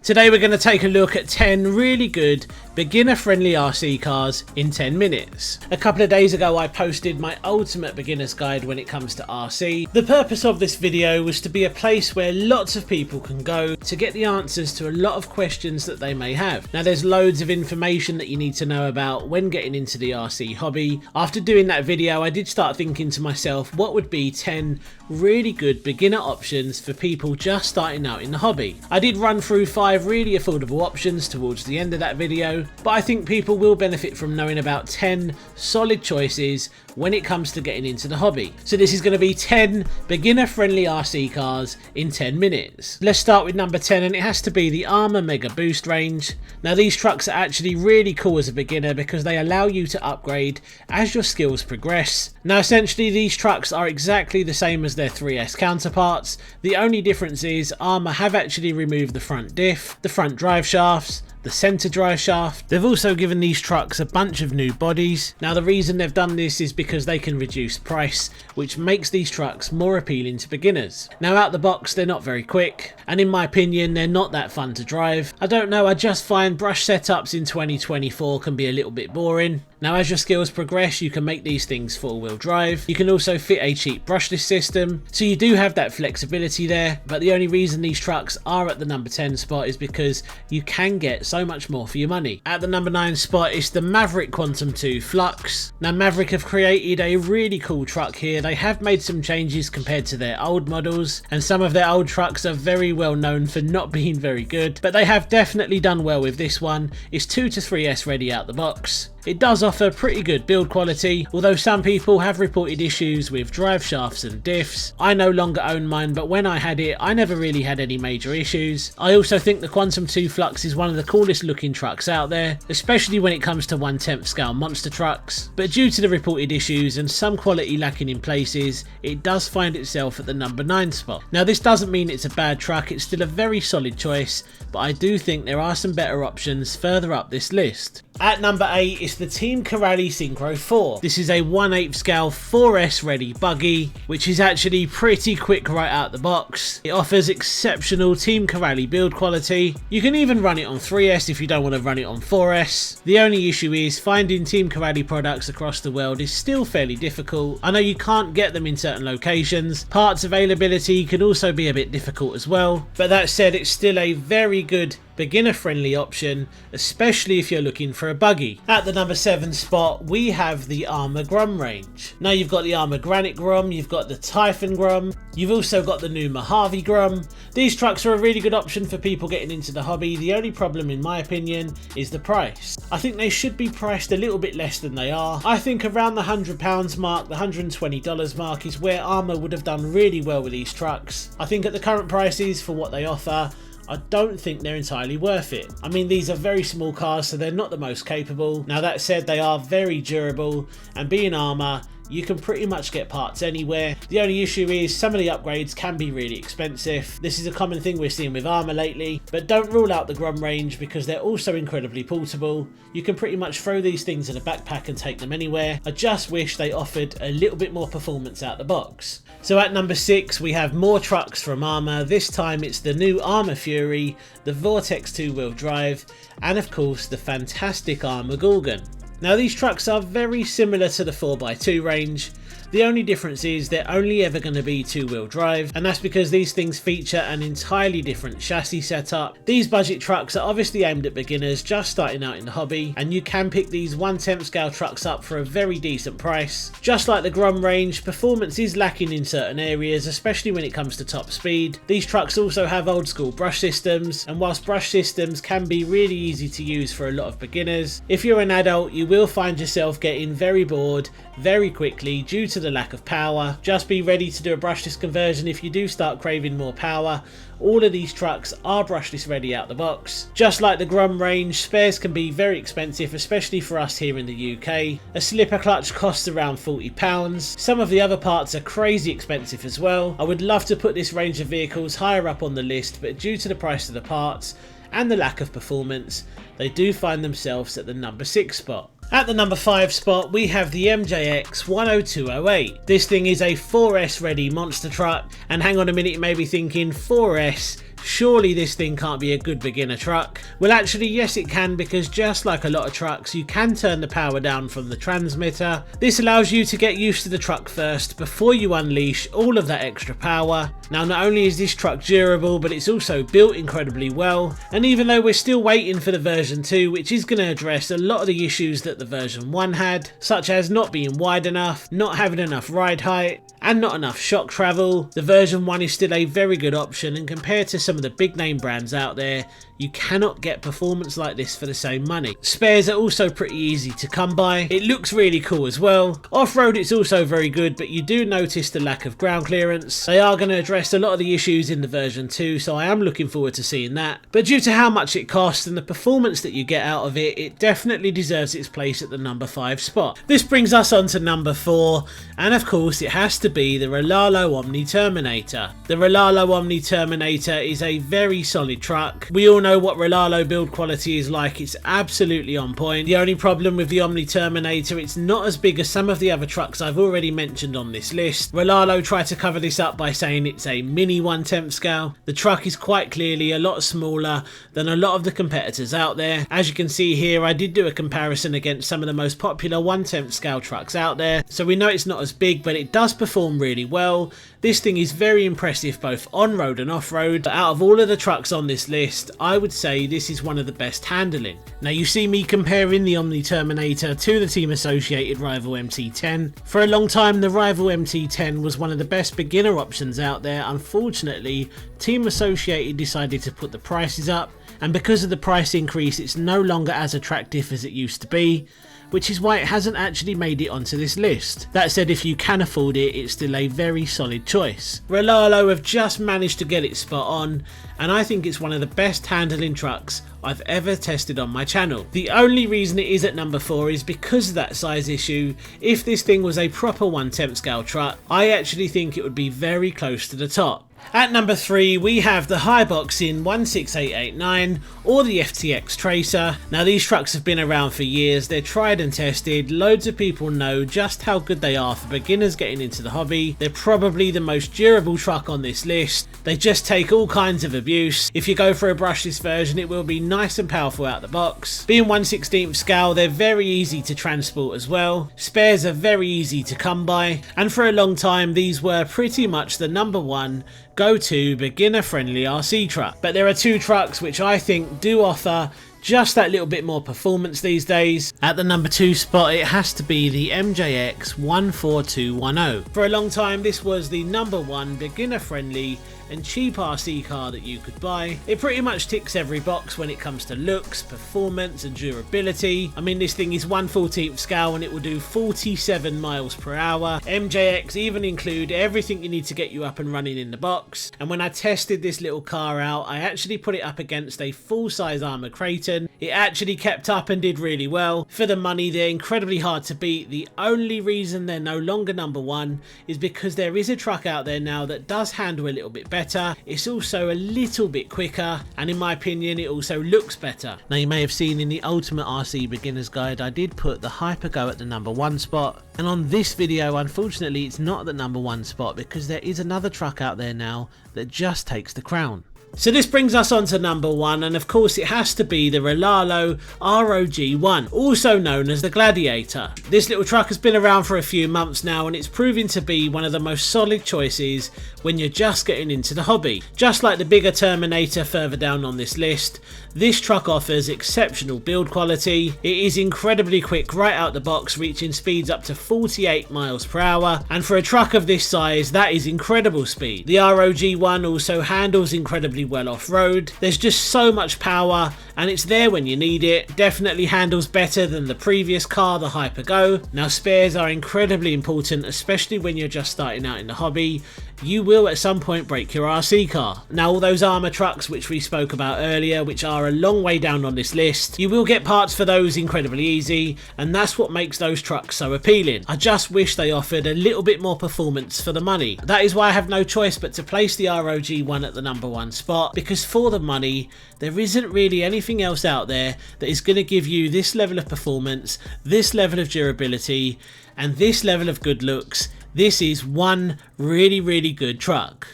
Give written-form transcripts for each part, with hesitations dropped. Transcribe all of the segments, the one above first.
Today we're going to take a look at 10 really good beginner-friendly RC cars in 10 minutes. A couple of days ago I posted my ultimate beginner's guide when it comes to RC. The purpose of this video was to be a place where lots of people can go to get the answers to a lot of questions that they may have. Now there's loads of information that you need to know about when getting into the RC hobby. After doing that video I did start thinking to myself, what would be 10 really good beginner options for people just starting out in the hobby. I did run through 5 really affordable options towards the end of that video, but I think people will benefit from knowing about 10 solid choices when it comes to getting into the hobby. So this is going to be 10 beginner friendly RC cars in 10 minutes. Let's start with number 10, and it has to be the ARRMA Mega Boost range. Now these trucks are actually really cool as a beginner because they allow you to upgrade as your skills progress. Now essentially these trucks are exactly the same as their 3S counterparts. The only difference is ARRMA have actually removed the front diff, the front drive shafts, the centre drive shaft. They've also given these trucks a bunch of new bodies. Now the reason they've done this is because they can reduce price, which makes these trucks more appealing to beginners. Now out the box they're not very quick, and in my opinion they're not that fun to drive. I don't know, I just find brush setups in 2024 can be a little bit boring. Now as your skills progress you can make these things 4-wheel drive. You can also fit a cheap brushless system, so you do have that flexibility there, but the only reason these trucks are at the number 10 spot is because you can get so much more for your money. At the number 9 spot is the Maverick Quantum 2 Flux. Now Maverick have created a really cool truck here. They have made some changes compared to their old models, and some of their old trucks are very well known for not being very good, but they have definitely done well with this one. It's 2 to 3S ready out the box. It does offer pretty good build quality, although some people have reported issues with drive shafts and diffs. I no longer own mine, but when I had it, I never really had any major issues. I also think the Quantum 2 Flux is one of the coolest looking trucks out there, especially when it comes to 1/10 scale monster trucks. But due to the reported issues and some quality lacking in places, it does find itself at the number 9 spot. Now this doesn't mean it's a bad truck, it's still a very solid choice, but I do think there are some better options further up this list. At number 8 is the Team Corrali Synchro 4. This is a 1/8 scale 4S ready buggy, which is actually pretty quick right out the box. It offers exceptional Team Corrali build quality. You can even run it on 3S if you don't want to run it on 4S. The only issue is finding Team Corrali products across the world is still fairly difficult. I know you can't get them in certain locations. Parts availability can also be a bit difficult as well. But that said, it's still a very good beginner friendly option, especially if you're looking for a buggy. At the number 7 spot we have the ARRMA Grom range. Now you've got the ARRMA Granite Grom, you've got the Typhon Grom, you've also got the new Mojave Grom. These trucks are a really good option for people getting into the hobby. The only problem in my opinion is the price. I think they should be priced a little bit less than they are. I think around the £100 mark, the $120 mark is where ARRMA would have done really well with these trucks. I think at the current prices for what they offer, I don't think they're entirely worth it. I mean, these are very small cars, so they're not the most capable. Now that said, they are very durable, and being ARRMA, you can pretty much get parts anywhere. The only issue is some of the upgrades can be really expensive. This is a common thing we're seeing with ARRMA lately, but don't rule out the Grom range because they're also incredibly portable. You can pretty much throw these things in a backpack and take them anywhere. I just wish they offered a little bit more performance out the box. So at number 6 we have more trucks from ARRMA. This time it's the new ARRMA Fury, the Vorteks 2-wheel drive, and of course the fantastic ARRMA Gorgon. Now these trucks are very similar to the 4x2 range. The only difference is they're only ever going to be 2-wheel drive, and that's because these things feature an entirely different chassis setup. These budget trucks are obviously aimed at beginners just starting out in the hobby, and you can pick these 1/10 scale trucks up for a very decent price. Just like the Grom range, performance is lacking in certain areas, especially when it comes to top speed. These trucks also have old school brush systems, and whilst brush systems can be really easy to use for a lot of beginners, if you're an adult you will find yourself getting very bored very quickly due to the lack of power. Just be ready to do a brushless conversion if you do start craving more power. All of these trucks are brushless ready out the box. Just like the Grom range, spares can be very expensive, especially for us here in the UK. A slipper clutch costs around £40. Some of the other parts are crazy expensive as well. I would love to put this range of vehicles higher up on the list, but due to the price of the parts and the lack of performance, they do find themselves at the number 6 spot. At the number 5 spot we have the MJX 10208. This thing is a 4S ready monster truck, and hang on a minute, you may be thinking 4S? surely this thing can't be a good beginner truck. Well actually yes it can, because just like a lot of trucks you can turn the power down from the transmitter. This allows you to get used to the truck first before you unleash all of that extra power. Now not only is this truck durable, but it's also built incredibly well, and even though we're still waiting for the version 2, which is going to address a lot of the issues that the version 1 had, such as not being wide enough, not having enough ride height, and not enough shock travel, the version 1 is still a very good option, and compared to some of the big name brands out there, you cannot get performance like this for the same money. Spares are also pretty easy to come by. It looks really cool as well. Off-road it's also very good, but you do notice the lack of ground clearance. They are going to address a lot of the issues in the version 2, so I am looking forward to seeing that. But due to how much it costs and the performance that you get out of it, it definitely deserves its place at the number 5 spot. This brings us on to number 4, and of course it has to be the RLAARLO Omni-Terminator. The RLAARLO Omni-Terminator is a very solid truck. We all know what RLAARLO build quality is like. It's absolutely on point. The only problem with the Omni-Terminator, it's not as big as some of the other trucks I've already mentioned on this list. RLAARLO tried to cover this up by saying it's a mini 1/10 scale. The truck is quite clearly a lot smaller than a lot of the competitors out there. As you can see here, I did do a comparison against some of the most popular 1/10 scale trucks out there, so we know it's not as big, but it does perform really well. This thing is very impressive both on-road and off-road. Out of all of the trucks on this list, I would say this is one of the best handling. Now you see me comparing the Omni-Terminator to the team associated rival MT10. For a long time the rival MT10 was one of the best beginner options out there. Unfortunately, team associated decided to put the prices up, and because of the price increase it's no longer as attractive as it used to be, which is why it hasn't actually made it onto this list. That said, if you can afford it, it's still a very solid choice. RLAARLO have just managed to get it spot on, and I think it's one of the best handling trucks I've ever tested on my channel. The only reason it is at number 4 is because of that size issue. If this thing was a proper 1/10 scale truck, I actually think it would be very close to the top. At number 3 we have the Hiboxin 16889 or the FTX Tracer. Now these trucks have been around for years, they're tried and tested, loads of people know just how good they are for beginners getting into the hobby. They're probably the most durable truck on this list. They just take all kinds of abuse. If you go for a brushless version it will be nice and powerful out the box. Being 1/16 scale, they're very easy to transport as well. Spares are very easy to come by, and for a long time these were pretty much the number 1 go-to beginner friendly RC truck. But there are 2 trucks which I think do offer just that little bit more performance these days. At the number 2 spot it has to be the MJX 14210. For a long time this was the number 1 beginner friendly and cheap RC car that you could buy. It pretty much ticks every box when it comes to looks, performance and durability. I mean, this thing is 1/14 scale and it will do 47 miles per hour. MJX even include everything you need to get you up and running in the box. And when I tested this little car out, I actually put it up against a full-size ARRMA Kraton. It actually kept up and did really well. For the money, they're incredibly hard to beat. The only reason they're no longer number 1 is because there is a truck out there now that does handle a little bit better. It's also a little bit quicker, and in my opinion it also looks better. Now you may have seen in the Ultimate RC Beginner's Guide I did put the Hyper Go at the number 1 spot, and on this video unfortunately it's not the number 1 spot because there is another truck out there now that just takes the crown. So this brings us on to number 1, and of course it has to be the RLAARLO ROG1, also known as the Gladiator. This little truck has been around for a few months now and it's proving to be one of the most solid choices when you're just getting into the hobby. Just like the bigger Terminator further down on this list, this truck offers exceptional build quality. It is incredibly quick right out the box, reaching speeds up to 48 miles per hour, and for a truck of this size that is incredible speed. The ROG1 also handles incredibly well off-road. There's just so much power and it's there when you need it. Definitely handles better than the previous car, the Hyper Go. Now spares are incredibly important, especially when you're just starting out in the hobby. You will at some point break your RC car. Now all those ARRMA trucks which we spoke about earlier, which are a long way down on this list, you will get parts for those incredibly easy, and that's what makes those trucks so appealing. I just wish they offered a little bit more performance for the money. That is why I have no choice but to place the ROG1 at the number 1 spot, because for the money there isn't really anything else out there that is going to give you this level of performance, this level of durability and this level of good looks. This is one really good truck.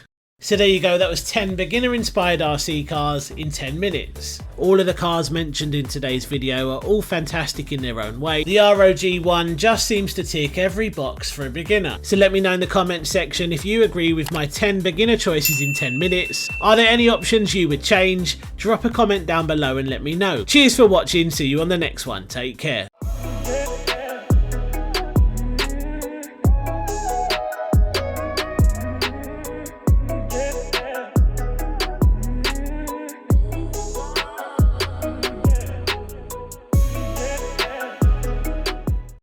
So there you go, that was 10 beginner inspired RC cars in 10 minutes. All of the cars mentioned in today's video are all fantastic in their own way. The ROG one just seems to tick every box for a beginner. So let me know in the comment section if you agree with my 10 beginner choices in 10 minutes. Are there any options you would change? Drop a comment down below and let me know. Cheers for watching, see you on the next one, take care.